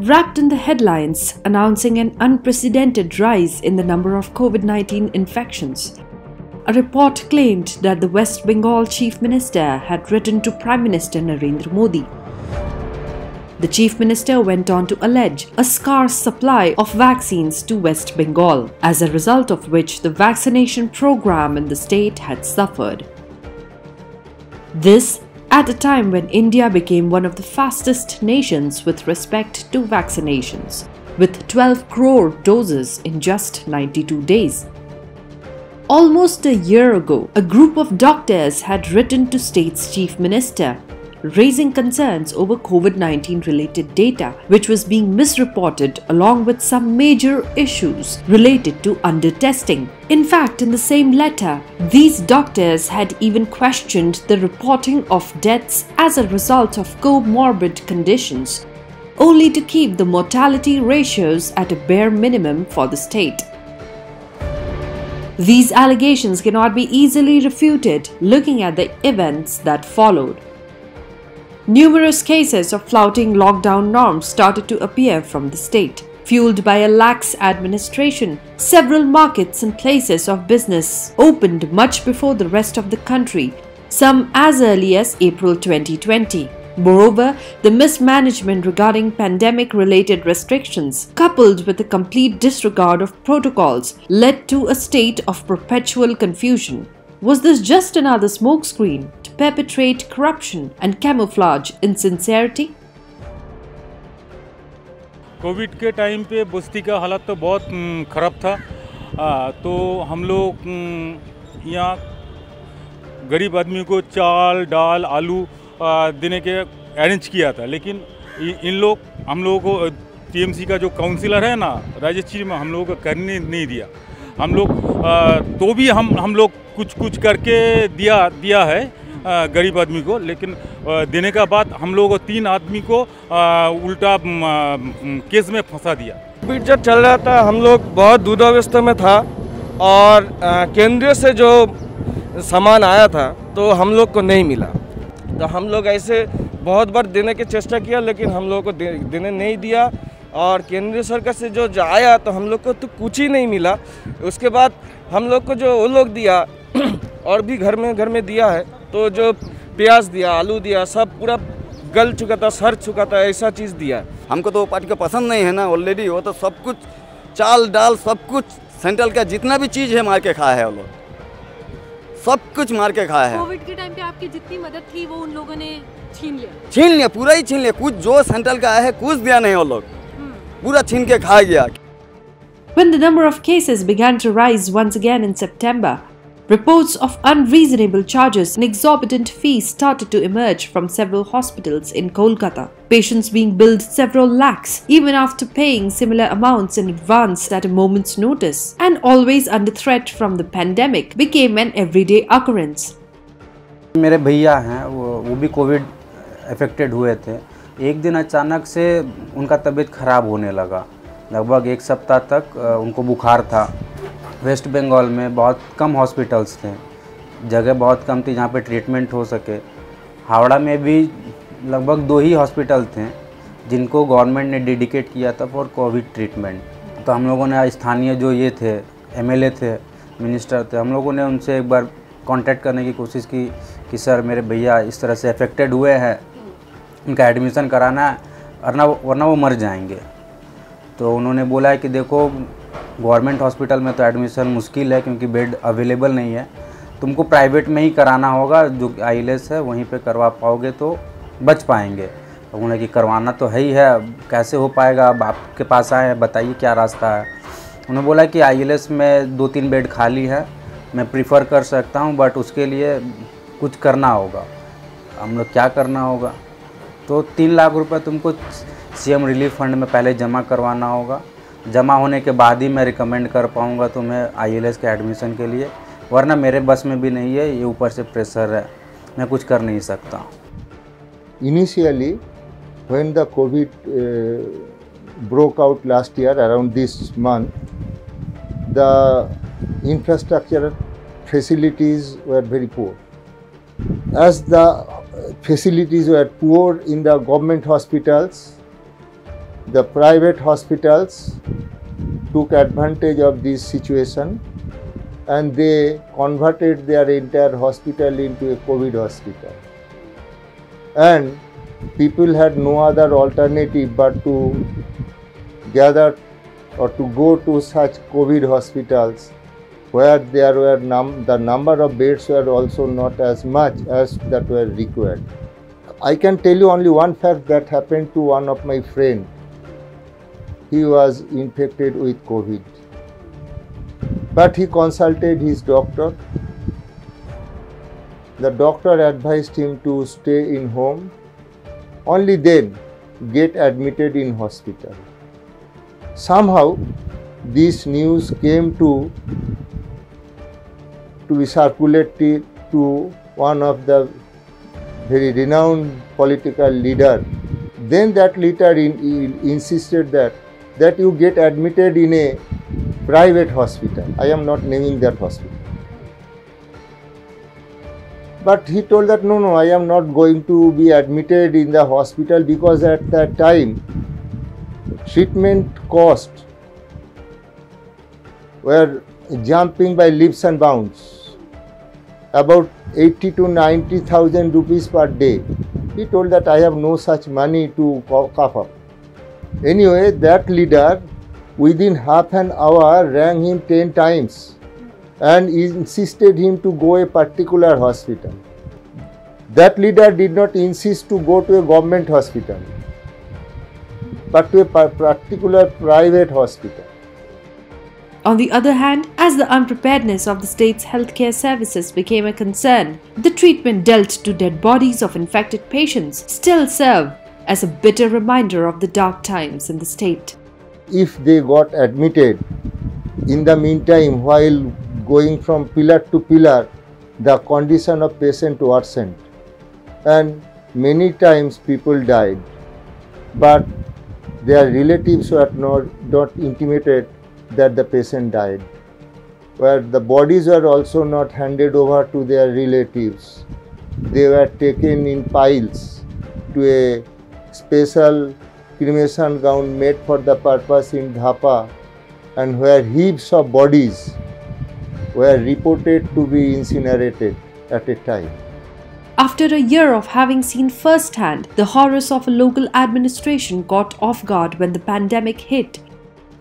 wrapped in the headlines, announcing an unprecedented rise in the number of COVID-19 infections. A report claimed that the West Bengal Chief Minister had written to Prime Minister Narendra Modi. The Chief Minister went on to allege a scarce supply of vaccines to West Bengal, as a result of which the vaccination program in the state had suffered. This at a time when India became one of the fastest nations with respect to vaccinations, with 12 crore doses in just 92 days. Almost a year ago, a group of doctors had written to state's chief minister, raising concerns over COVID-19 related data, which was being misreported along with some major issues related to undertesting. In fact, in the same letter, these doctors had even questioned the reporting of deaths as a result of comorbid conditions, only to keep the mortality ratios at a bare minimum for the state. These allegations cannot be easily refuted looking at the events that followed. Numerous cases of flouting lockdown norms started to appear from the state. Fueled by a lax administration, several markets and places of business opened much before the rest of the country, some as early as April 2020. Moreover, the mismanagement regarding pandemic-related restrictions, coupled with the complete disregard of protocols, led to a state of perpetual confusion. Was this just another smokescreen to perpetrate corruption and camouflage insincerity? Covid के time पे बस्ती का हालत तो बहुत ख़राब था। तो हम लोग यहाँ गरीब आदमी को चाल दाल आलू देने के अरेंज किया था, लेकिन हम लोगों को टीएमसी का जो काउंसिलर है ना राजेश जी में हम लोगों को करने नहीं दिया। हम लोग तो भी हम लोग कुछ करके दिया है गरीब आदमी को, लेकिन देने का बाद हम लोगों को 3 आदमी को उल्टा केस में फंसा दिया। कोविड जब चल रहा था हम लोग बहुत दुर्दशा में था और केंद्र से जो सामान आया था तो हम लोग को नहीं मिला। तो हम लोग ऐसे बहुत बार देने की चेष्टा किया, लेकिन हम लोग को देने नहीं दिया और केंद्र सरकार से जो आया तो हम लोग को तो कुछ ही नहीं मिला। उसके बाद हम लोग को जो वो लोग दिया और भी घर में दिया है, तो जो प्याज दिया आलू दिया सब पूरा गल चुका था, सड़ चुका था, ऐसा चीज़ दिया। हमको तो वो पार्टी का पसंद नहीं है ना ऑलरेडी। वो तो सब कुछ चाल डाल सब कुछ सेंट्रल का जितना भी चीज़ है मार के खाया है, वो लोग सब कुछ मार के खाया है। कोविड के टाइम पे आपकी जितनी मदद थी वो उन लोगों ने छीन लिया, पूरा ही छीन लिया। कुछ जो सेंट्रल का है कुछ दिया नहीं, वो लोग पूरा छीन के खा गया। When the number of cases began to rise once again in September, reports of unreasonable charges and exorbitant fees started to emerge from several hospitals in Kolkata. Patients being billed several lakhs even after paying similar amounts in advance at a moment's notice, and always under threat from the pandemic, became an everyday occurrence. मेरे भैया हैं वो भी Covid affected हुए थे। एक दिन अचानक से उनका तबीयत ख़राब होने लगा। लगभग 1 सप्ताह तक उनको बुखार था। वेस्ट बंगाल में बहुत कम हॉस्पिटल्स थे, जगह बहुत कम थी जहाँ पे ट्रीटमेंट हो सके। हावड़ा में भी लगभग 2 ही हॉस्पिटल थे जिनको गवर्नमेंट ने डेडिकेट किया था फॉर कोविड ट्रीटमेंट। तो हम लोगों ने स्थानीय जो ये थे एमएलए थे, मिनिस्टर थे, हम लोगों ने उनसे एक बार कांटेक्ट करने की कोशिश की कि सर मेरे भैया इस तरह से अफेक्टेड हुए हैं, उनका एडमिशन कराना है वरना वो मर जाएंगे। तो उन्होंने बोला है कि देखो गवर्नमेंट हॉस्पिटल में तो एडमिशन मुश्किल है क्योंकि बेड अवेलेबल नहीं है, तुमको प्राइवेट में ही कराना होगा, जो आईएलएस है वहीं पे करवा पाओगे तो बच पाएंगे। तो उन्होंने कि करवाना तो है ही है, कैसे हो पाएगा, अब आपके पास आए हैं बताइए क्या रास्ता है। उन्होंने बोला कि आईएलएस में 2-3 बेड खाली है, मैं प्रीफर कर सकता हूँ बट उसके लिए कुछ करना होगा। हम लोग क्या करना होगा, तो 3 लाख रुपए तुमको सीएम रिलीफ फंड में पहले जमा करवाना होगा। जमा होने के बाद ही मैं रिकमेंड कर पाऊँगा तुम्हें आईएलएस के एडमिशन के लिए, वरना मेरे बस में भी नहीं है, ये ऊपर से प्रेशर है, मैं कुछ कर नहीं सकता। Initially, when the COVID broke out last year around this month, the infrastructure facilities were very poor. As the facilities were poor in the government hospitals, the private hospitals took advantage of this situation and they converted their entire hospital into a COVID hospital. And people had no other alternative but to gather or to go to such COVID hospitals where there were the number of beds were also not as much as that were required. I can tell you only one fact that happened to one of my friends. He was infected with COVID, but he consulted his doctor. The doctor advised him to stay in home, only then get admitted in hospital. Somehow this news came to be circulated to one of the very renowned political leader. Then that leader insisted that you get admitted in a private hospital. I am not naming that hospital. But he told that no, I am not going to be admitted in the hospital because at that time treatment costs were jumping by leaps and bounds, about 80 to 90,000 rupees per day. He told that I have no such money to cough up. Anyway, that leader within half an hour rang him 10 times and insisted him to go a particular hospital. That leader did not insist to go to a government hospital, but to a particular private hospital. On the other hand, as the unpreparedness of the state's healthcare services became a concern, the treatment dealt to dead bodies of infected patients still serve as a bitter reminder of the dark times in the state. If they got admitted, in the meantime, while going from pillar to pillar, the condition of patient worsened and many times people died, but their relatives were not intimated that the patient died, where the bodies were also not handed over to their relatives. They were taken in piles to a special cremation ground made for the purpose in Dhapa, and where heaps of bodies were reported to be incinerated at a time. After a year of having seen firsthand the horrors of a local administration caught off guard when the pandemic hit,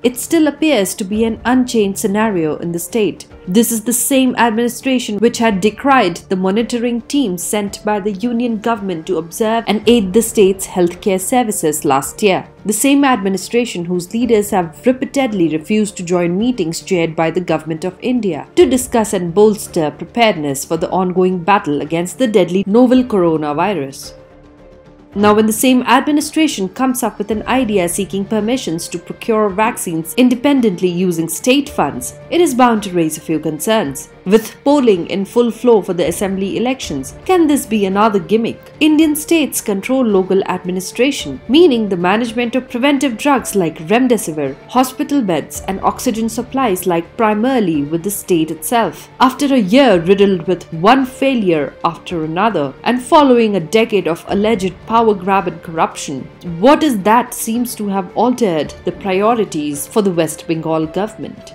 it still appears to be an unchanged scenario in the state. This is the same administration which had decried the monitoring team sent by the union government to observe and aid the state's healthcare services last year. The same administration whose leaders have repeatedly refused to join meetings chaired by the Government of India to discuss and bolster preparedness for the ongoing battle against the deadly novel coronavirus. Now, when the same administration comes up with an idea seeking permissions to procure vaccines independently using state funds, it is bound to raise a few concerns. With polling in full flow for the assembly elections, can this be another gimmick? Indian states control local administration, meaning the management of preventive drugs like remdesivir, hospital beds and oxygen supplies lie primarily with the state itself. After a year riddled with one failure after another and following a decade of alleged power grab and corruption, what is that seems to have altered the priorities for the West Bengal government?